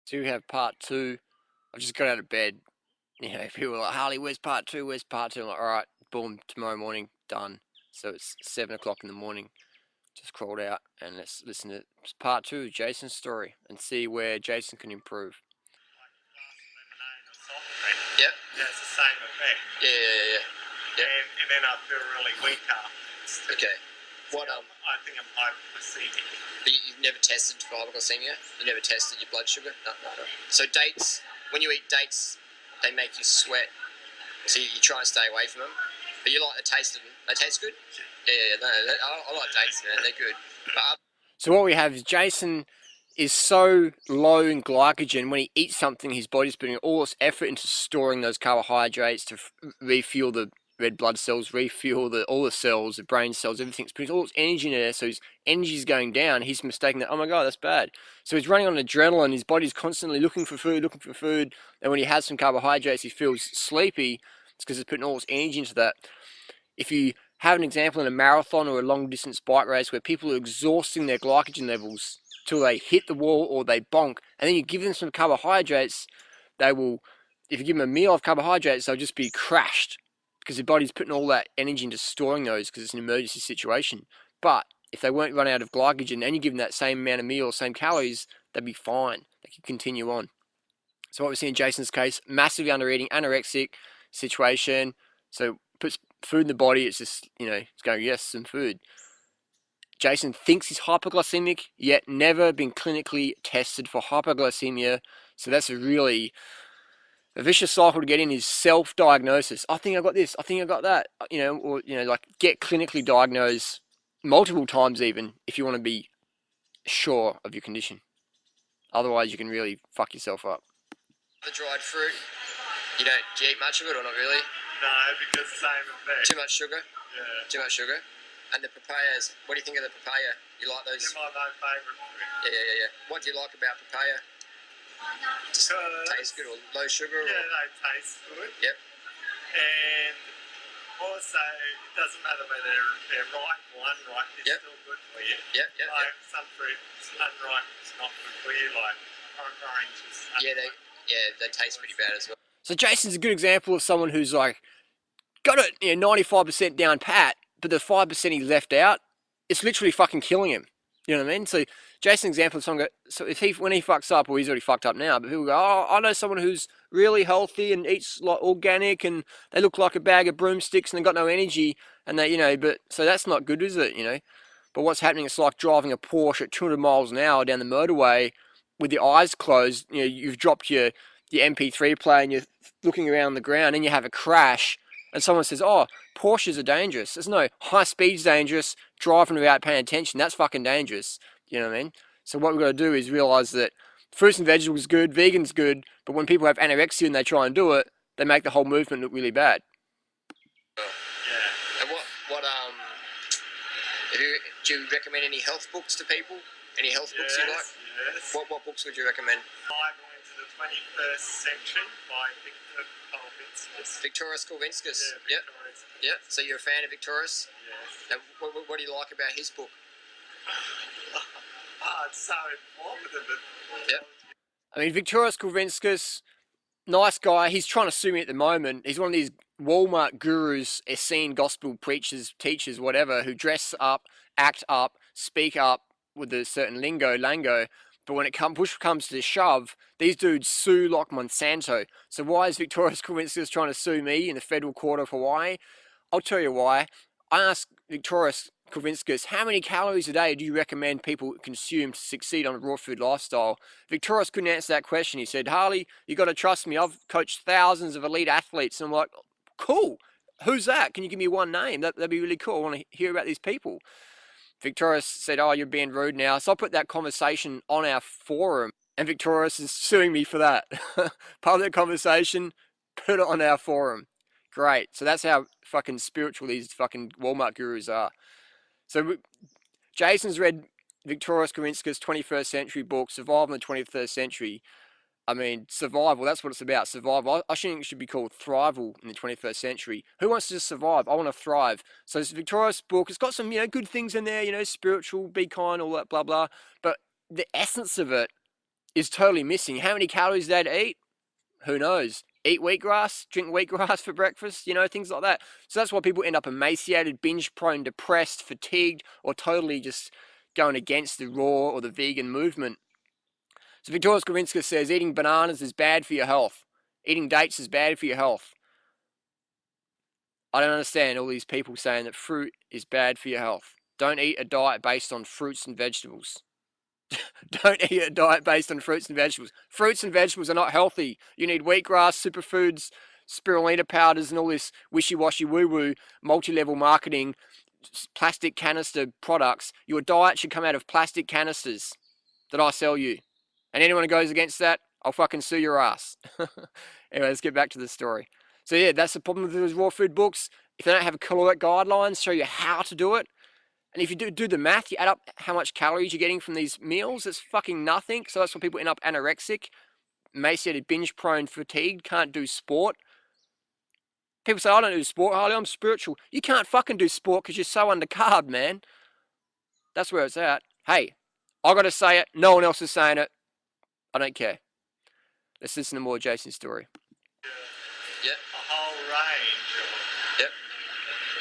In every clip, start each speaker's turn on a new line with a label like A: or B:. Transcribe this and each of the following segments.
A: So we have part two. I just got out of bed. You know, people were like, Harley, where's part two? Where's part two? I'm like, all right, boom, tomorrow morning, done. So it's 7 o'clock in the morning. Just crawled out and let's listen to part two of Jason's story and see where Jason can improve.
B: Yep.
C: It has the same effect.
B: Yeah.
C: And then I feel really weak afterwards.
B: Okay. What
C: I think I'm hypoglycemic.
B: But you've never tested for hypoglycemia? You never tested your blood sugar? No. So dates, when you eat dates, they make you sweat. So you try and stay away from them. But you like the taste of them. They taste good? Yeah. No, I like dates, man. They're good. But
A: so what we have is Jason is so low in glycogen. When he eats something, his body's putting all its effort into storing those carbohydrates to refuel the red blood cells, refuel all the cells, the brain cells, everything's putting all its energy in there. So his energy's going down. He's mistaken that, oh my God, that's bad. So he's running on adrenaline. His body's constantly looking for food. And when he has some carbohydrates, he feels sleepy. It's because it's putting all its energy into that. If you have an example in a marathon or a long distance bike race where people are exhausting their glycogen levels till they hit the wall or they bonk, and then you give them some carbohydrates, they will, if you give them a meal of carbohydrates, they'll just be crashed because their body's putting all that energy into storing those because it's an emergency situation. But if they won't run out of glycogen and you give them that same amount of meal, same calories, they'd be fine. They can continue on. So what we see in Jason's case, massively undereating, anorexic situation. So puts food in the body, it's just, it's going, yes, some food. Jason thinks he's hypoglycemic, yet never been clinically tested for hypoglycemia. So that's a vicious cycle to get in, is self-diagnosis. I think I got this, I think I got that, like get clinically diagnosed multiple times even if you want to be sure of your condition. Otherwise you can really fuck yourself up.
B: the dried fruit, do you eat much of it or not really?
C: No, because same effect.
B: Too much sugar?
C: Yeah.
B: Too much sugar? And the papayas, what do you think of the papaya? You like those?
C: They're my favourite fruit.
B: Yeah. What do you like about papaya? Just tastes good or low sugar?
C: Yeah, they taste good.
B: Yep.
C: And also, it doesn't matter whether they're ripe or unripe, they're still good for you.
B: Yep.
C: Like some fruits, unripe is not good for you, like oranges.
B: They taste pretty bad as well.
A: So Jason's a good example of someone who's like got it 95% down pat, but the 5% he left out, it's literally fucking killing him. You know what I mean? So Jason's example of someone when he fucks up, or he's already fucked up now, but people go, oh, I know someone who's really healthy and eats like organic and they look like a bag of broomsticks and they've got no energy and they, but so that's not good, is it? But what's happening, it's like driving a Porsche at 200 miles an hour down the motorway with your eyes closed. You've dropped your MP3 player and you're looking around the ground and you have a crash and someone says, oh, Porsches are dangerous. There's no high speed's dangerous, driving without paying attention, that's fucking dangerous. You know what I mean? So what we've got to do is realise that fruits and vegetables is good, vegan's good, but when people have anorexia and they try and do it, they make the whole movement look really bad.
C: Yeah.
B: And do you recommend any health books to people? Any health books you like?
C: Yes.
B: What books would you recommend?
C: Bible into the 21st Century by
B: Victoras Kulvinskas.
C: Yeah,
B: Yep. So you're a fan of Victoras?
C: Yes.
B: And what do you like about his book?
C: It's so informative.
B: Yep.
A: I mean, Victoras Kulvinskas, nice guy. He's trying to sue me at the moment. He's one of these Walmart gurus, Essene gospel preachers, teachers, whatever, who dress up, act up, speak up with a certain lango. But when push comes to shove, these dudes sue like Monsanto. So why is Victoras Kulvinskas trying to sue me in the federal court of Hawaii? I'll tell you why. I asked Victoras Kulvinskas, how many calories a day do you recommend people consume to succeed on a raw food lifestyle? Victoras couldn't answer that question. He said, Harley, you got to trust me. I've coached thousands of elite athletes. And I'm like, cool. Who's that? Can you give me one name? That'd be really cool. I want to hear about these people. Victorious said, oh, you're being rude now. So I put that conversation on our forum and Victorious is suing me for that. Part of that conversation, put it on our forum. Great. So that's how fucking spiritual these fucking Walmart gurus are. So Jason's read Victoras Kulvinskas' 21st century book, Survival in the 21st Century. I mean, survival, that's what it's about, survival. I think it should be called thrival in the 21st century. Who wants to just survive? I want to thrive. So this Victoria's book, it's got some, good things in there, spiritual, be kind, all that, blah, blah. But the essence of it is totally missing. How many calories a day to eat? Who knows? Eat wheatgrass, drink wheatgrass for breakfast, you know, things like that. So that's why people end up emaciated, binge-prone, depressed, fatigued, or totally just going against the raw or the vegan movement. So Victoria Skowrinska says eating bananas is bad for your health. Eating dates is bad for your health. I don't understand all these people saying that fruit is bad for your health. Don't eat a diet based on fruits and vegetables. Don't eat a diet based on fruits and vegetables. Fruits and vegetables are not healthy. You need wheatgrass, superfoods, spirulina powders, and all this wishy-washy woo-woo multi-level marketing, plastic canister products. Your diet should come out of plastic canisters that I sell you. And anyone who goes against that, I'll fucking sue your ass. Anyway, let's get back to the story. So yeah, that's the problem with those raw food books. If they don't have caloric guidelines, show you how to do it, and if you do the math, you add up how much calories you're getting from these meals, it's fucking nothing. So that's why people end up anorexic, emaciated, binge-prone, fatigued, can't do sport. People say, I don't do sport, Harley, I'm spiritual. You can't fucking do sport because you're so undercarb, man. That's where it's at. Hey, I gotta say it, no one else is saying it. I don't care. Let's listen to more Jason's story.
B: Yep.
C: A whole range of
B: Yep.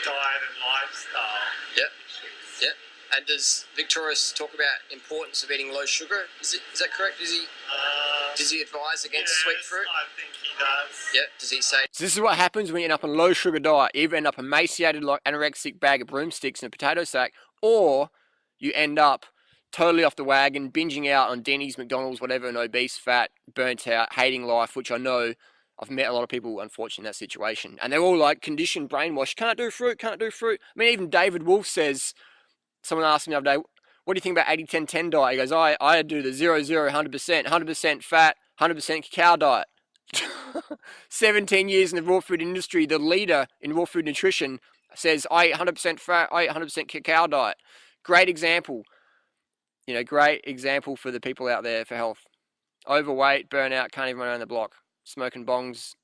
C: diet and lifestyle
B: Yep.
C: issues.
B: Yep. And does Victorious talk about importance of eating low sugar? Is that correct? Does he advise against sweet fruit?
C: I think he does.
B: Yep. Does he say?
A: So this is what happens when you end up on a low sugar diet. You either end up emaciated like anorexic bag of broomsticks and a potato sack, or you end up totally off the wagon, binging out on Denny's, McDonald's, whatever, and obese, fat, burnt out, hating life, which I know I've met a lot of people, unfortunately, in that situation. And they're all like conditioned, brainwashed, can't do fruit, can't do fruit. I mean, even David Wolf says, someone asked me the other day, what do you think about 80-10-10 diet? He goes, I do the 0-0, 100% fat, 100% cacao diet. 17 years in the raw food industry, the leader in raw food nutrition says, I eat 100% fat, I eat 100% cacao diet. Great example. You know, great example for the people out there for health. Overweight, burnout, can't even run around the block. Smoking bongs,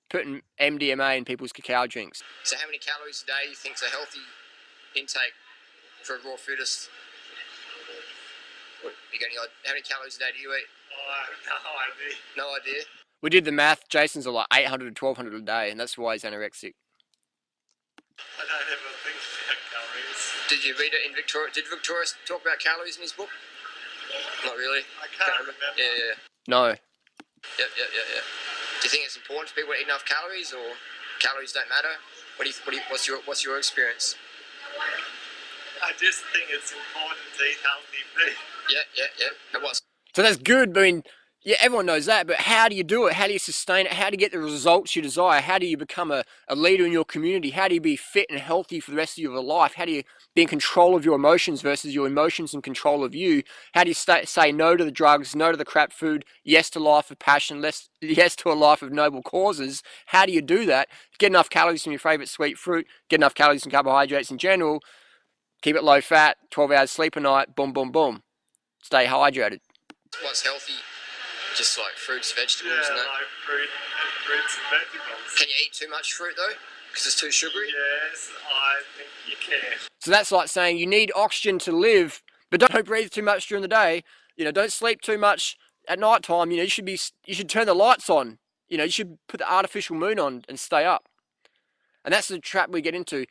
A: putting MDMA in people's cacao drinks.
B: So how many calories a day do you think is a healthy intake for a raw foodist? How many calories a day do you eat?
C: Oh, I have no idea.
B: No idea.
A: We did the math. Jason's like 800 to 1200 a day, and that's why he's anorexic.
C: I don't ever think about calories.
B: Did you read it in Victoria? Did Victoria talk about calories in his book? Not really.
C: I can't remember.
B: Yeah.
A: No.
B: Yep. Do you think it's important for people to eat enough calories, or calories don't matter? What's your experience?
C: I just think it's important to eat healthy food.
B: Yeah. And what's
A: So that's good. I mean, yeah, everyone knows that, but how do you do it? How do you sustain it? How do you get the results you desire? How do you become a leader in your community? How do you be fit and healthy for the rest of your life? How do you be in control of your emotions versus your emotions in control of you? How do you say no to the drugs, no to the crap food, yes to life of passion, yes to a life of noble causes? How do you do that? Get enough calories from your favorite sweet fruit, get enough calories from carbohydrates in general, keep it low fat, 12 hours sleep a night, boom, boom, boom. Stay hydrated.
B: what's healthy? Just like fruits, vegetables,
C: Yeah,
B: and that.
C: like fruits and vegetables.
B: Can you eat too much fruit though? Because it's too sugary?
C: Yes, I think you can.
A: So that's like saying you need oxygen to live, but don't breathe too much during the day. You know, don't sleep too much at night time. You know, you should turn the lights on. You know, you should put the artificial moon on and stay up. And that's the trap we get into.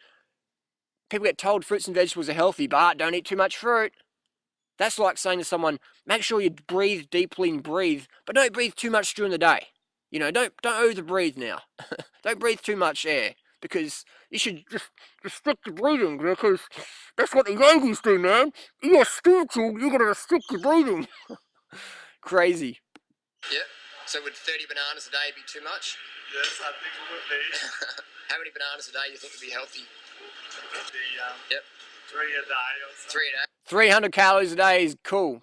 A: People get told fruits and vegetables are healthy, but don't eat too much fruit. That's like saying to someone, make sure you breathe deeply and breathe, but don't breathe too much during the day. You know, don't over breathe now. Don't breathe too much air, because you should just restrict the breathing, because that's what the Yankees do, man. You're spiritual, you gotta restrict your breathing. Crazy.
B: Yeah. So would 30 bananas a day be too much?
C: Yes, I think it would be.
B: How many bananas a day do you think would be healthy?
C: The,
B: Yep.
C: 3 a day or something.
B: 3 a day.
A: 300 calories a day is cool.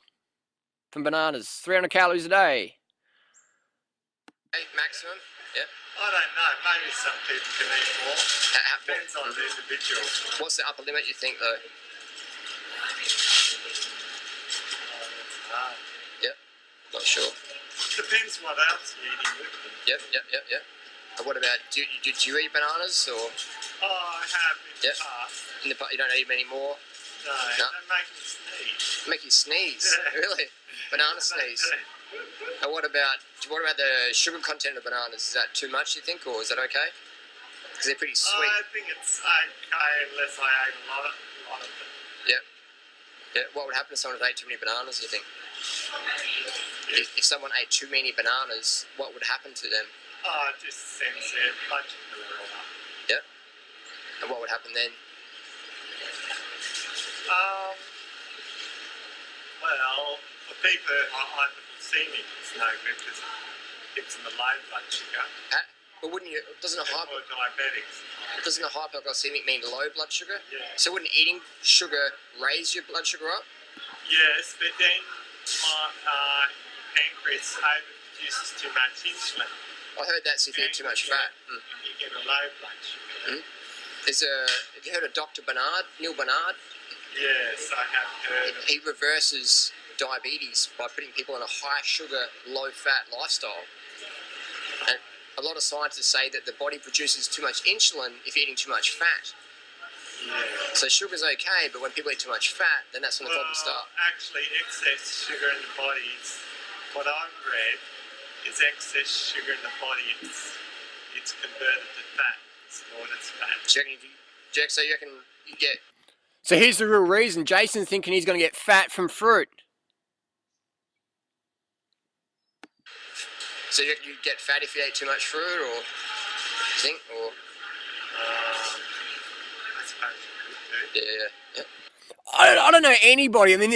A: From bananas. 300 calories a day.
B: Maximum? Yep.
C: I don't know. Maybe some people can eat more. Depends on the individual.
B: What's the upper limit you think though?
C: That's hard.
B: Yep. Not sure.
C: Depends what else you're eating with them.
B: Yep. And what about, do you eat bananas or?
C: Oh, I have in the
B: Yep.
C: past.
B: You don't eat them anymore?
C: No,
B: No.
C: they make me sneeze.
B: Make you sneeze?
C: Yeah.
B: Really? Banana
C: They
B: sneeze?
C: do.
B: And what about the sugar content of bananas? Is that too much, you think, or is that okay? Because they're pretty sweet.
C: I think it's okay unless I ate a lot of them.
B: Yeah. Yeah. What would happen if someone ate too many bananas, you think? If someone ate too many bananas, what would happen to them?
C: Oh, it just sends their blood sugar level up.
B: Yeah. And what would happen then?
C: Well, for people who are hypoglycemic, it's no good because it gives them a low blood sugar.
B: But wouldn't you? Doesn't a
C: diabetics.
B: hypoglycemic mean low blood sugar?
C: Yeah.
B: So wouldn't eating sugar raise your blood sugar up?
C: Yes, but then my pancreas overproduces too much insulin.
B: I heard that's if you eat too much fat.
C: You get a low blood sugar.
B: Have you heard of Dr. Bernard, Neil Bernard?
C: Yes, I have heard of it.
B: He reverses diabetes by putting people on a high sugar, low fat lifestyle. And a lot of scientists say that the body produces too much insulin if you're eating too much fat.
C: Yeah.
B: So sugar's okay, but when people eat too much fat, then that's when the problems start.
C: Actually, excess sugar in the body is what I've read is excess sugar in the body. It's converted to fat. It's stored as fat.
B: So you reckon you get?
A: So here's the real reason. Jason's thinking he's going to get fat from fruit.
B: So you reckon you get fat if you ate too much fruit, or you think, or?
C: I suppose you could do.
B: Yeah.
A: I don't know anybody. I mean,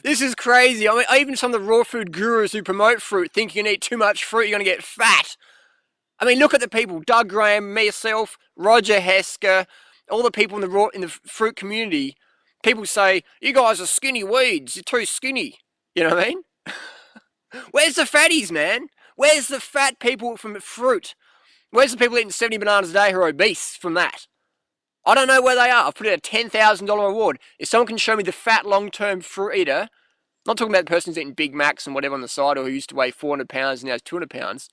A: this is crazy. I mean, even some of the raw food gurus who promote fruit think you can eat too much fruit, you're going to get fat. I mean, look at the people: Doug Graham, myself, Roger Hesker, all the people in the fruit community. People say you guys are skinny weeds. You're too skinny. You know what I mean? Where's the fatties, man? Where's the fat people from fruit? Where's the people eating 70 bananas a day who are obese from that? I don't know where they are. I've put in a $10,000 reward. If someone can show me the fat long-term fruit eater, I'm not talking about the person who's eating Big Macs and whatever on the side, or who used to weigh 400 pounds and now has 200 pounds.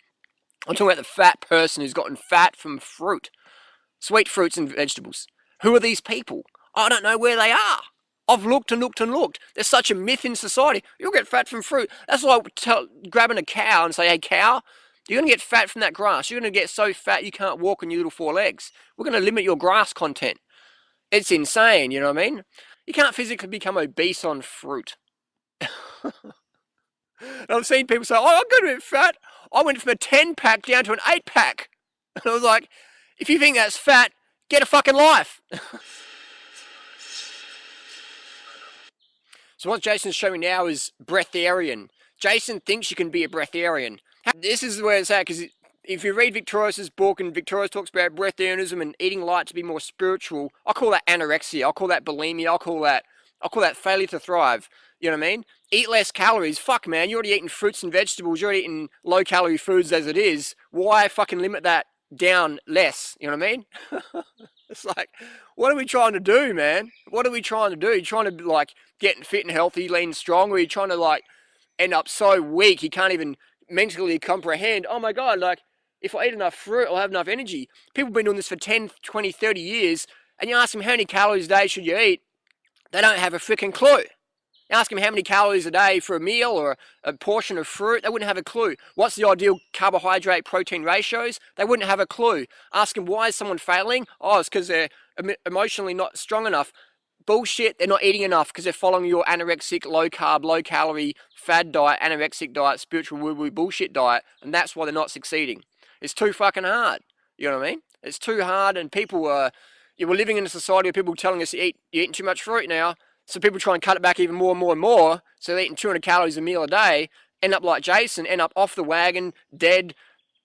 A: I'm talking about the fat person who's gotten fat from fruit. Sweet fruits and vegetables. Who are these people? I don't know where they are. I've looked and looked and looked. There's such a myth in society. You'll get fat from fruit. That's like grabbing a cow and say, hey, cow, you're going to get fat from that grass. You're going to get so fat you can't walk on your little four legs. We're going to limit your grass content. It's insane, you know what I mean? You can't physically become obese on fruit. I've seen people say, oh, I'm going to get fat. I went from a 10-pack down to an 8-pack. And I was like, if you think that's fat, get a fucking life. So what Jason's showing now is breatharian. Jason thinks you can be a breatharian. This is where it's at, because if you read Victorious' book, and Victorious talks about breatharianism and eating light to be more spiritual, I call that anorexia, I call that bulimia, I call that failure to thrive. You know what I mean? Eat less calories. Fuck, man, you're already eating fruits and vegetables, you're already eating low-calorie foods as it is. Why fucking limit that down less? You know what I mean? It's like, what are we trying to do, man? What are we trying to do? You trying to, like, get fit and healthy, lean and strong, or are you trying to, like, end up so weak you can't even mentally comprehend, oh my God, like, if I eat enough fruit, I'll have enough energy. People have been doing this for 10, 20, 30 years, and you ask them how many calories a day should you eat, they don't have a freaking clue. You ask them how many calories a day for a meal or a portion of fruit, they wouldn't have a clue. What's the ideal carbohydrate protein ratios? They wouldn't have a clue. Ask them, why is someone failing? Oh, it's because they're emotionally not strong enough. Bullshit, they're not eating enough because they're following your anorexic, low carb, low calorie, fad diet, anorexic diet, spiritual woo-woo bullshit diet, and that's why they're not succeeding. It's too fucking hard. You know what I mean? It's too hard, and people we're living in a society of people telling us you're eating too much fruit now. So people try and cut it back even more and more and more. So they're eating 200 calories a meal a day, end up like Jason, end up off the wagon, dead,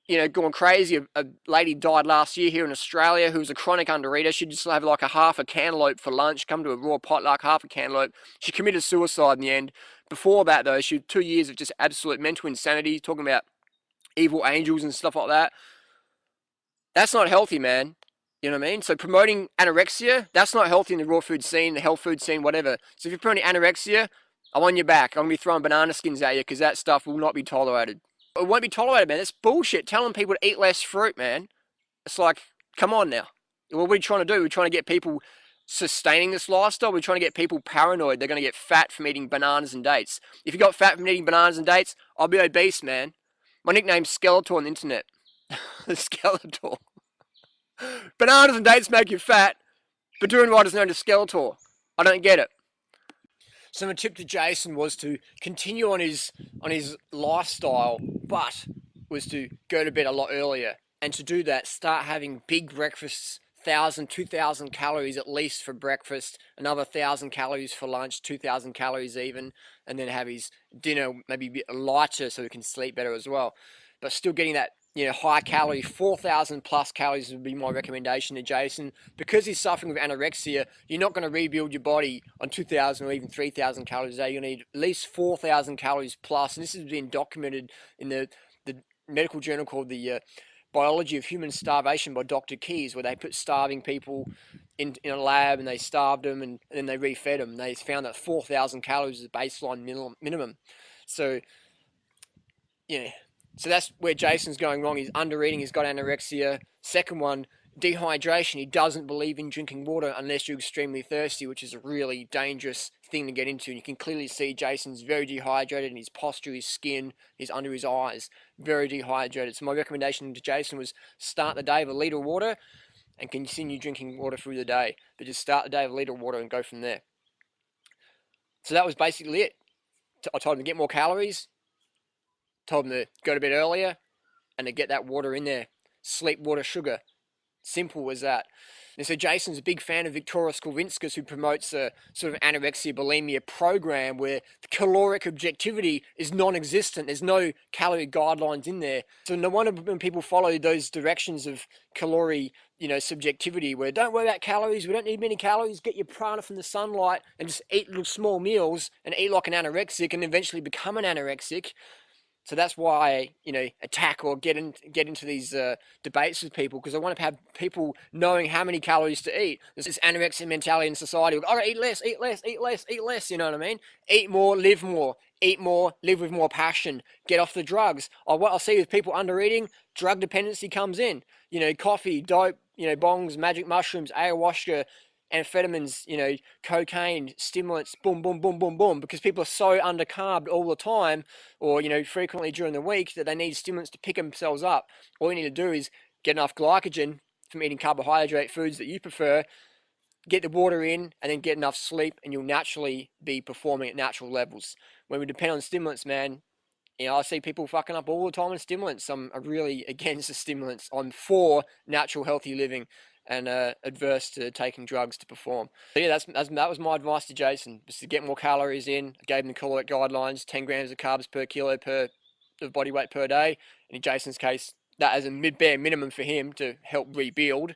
A: going crazy. A lady died last year here in Australia who was a chronic undereater. She'd just have like a half a cantaloupe for lunch, come to a raw potluck, half a cantaloupe. She committed suicide in the end. Before that, though, she had 2 years of just absolute mental insanity, talking about evil angels and stuff like that. That's not healthy, man. You know what I mean? So promoting anorexia, that's not healthy in the raw food scene, the health food scene, whatever. So if you're promoting anorexia, I'm on your back. I'm going to be throwing banana skins at you because that stuff will not be tolerated. It won't be tolerated, man. It's bullshit. Telling people to eat less fruit, man. It's like, come on now. What are we trying to do? We're trying to get people sustaining this lifestyle. We're trying to get people paranoid. They're going to get fat from eating bananas and dates. If you got fat from eating bananas and dates, I'll be obese, man. My nickname's Skeletor on the internet. Skeletor. Bananas and dates make you fat, but doing right is known as Skeletor. I don't get it. So my tip to Jason was to continue on his lifestyle, but was to go to bed a lot earlier. And to do that, start having big breakfasts, 1,000, 2,000 calories at least for breakfast, another 1,000 calories for lunch, 2,000 calories even, and then have his dinner maybe a bit lighter so he can sleep better as well. But still getting that, high calorie, 4,000 plus calories would be my recommendation to Jason. Because he's suffering with anorexia, you're not going to rebuild your body on 2,000 or even 3,000 calories a day. You're going to need at least 4,000 calories plus. And this has been documented in the medical journal called the Biology of Human Starvation by Dr. Keyes, where they put starving people in a lab and they starved them and then they refed them. They found that 4,000 calories is the baseline minimum. So, yeah. So that's where Jason's going wrong. He's under eating. He's got anorexia. Second one, dehydration. He doesn't believe in drinking water unless you're extremely thirsty, which is a really dangerous thing to get into. And you can clearly see Jason's very dehydrated in his posture, his skin, his under his eyes, very dehydrated. So my recommendation to Jason was start the day with a litre of water and continue drinking water through the day. But just start the day with a litre of water and go from there. So that was basically it. I told him to get more calories, told him to go to bed earlier, and to get that water in there. Sleep, water, sugar. Simple as that. And so Jason's a big fan of Victoria Skulvinskas, who promotes a sort of anorexia bulimia program where the caloric objectivity is non-existent. There's no calorie guidelines in there. So no wonder when people follow those directions of calorie, subjectivity, where don't worry about calories, we don't need many calories, get your prana from the sunlight and just eat little small meals and eat like an anorexic and eventually become an anorexic. So that's why I, attack or get into these debates with people, because I want to have people knowing how many calories to eat. There's this anorexia mentality in society. All right, eat less, eat less, eat less, eat less. You know what I mean? Eat more, live more. Eat more, live with more passion. Get off the drugs. What I see with people under eating, drug dependency comes in. Coffee, dope, bongs, magic mushrooms, ayahuasca, amphetamines, cocaine, stimulants, boom, boom, boom, boom, boom, because people are so undercarbed all the time or, frequently during the week that they need stimulants to pick themselves up. All you need to do is get enough glycogen from eating carbohydrate foods that you prefer, get the water in, and then get enough sleep, and you'll naturally be performing at natural levels. When we depend on stimulants, man, I see people fucking up all the time on stimulants. I'm really against the stimulants. I'm for natural, healthy living and adverse to taking drugs to perform. So yeah, that was my advice to Jason, was to get more calories in. I gave him the caloric guidelines, 10 grams of carbs per kilo of body weight per day. And in Jason's case, that is a bare minimum for him to help rebuild.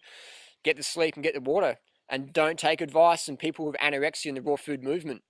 A: Get the sleep and get the water. And don't take advice from people with anorexia in the raw food movement.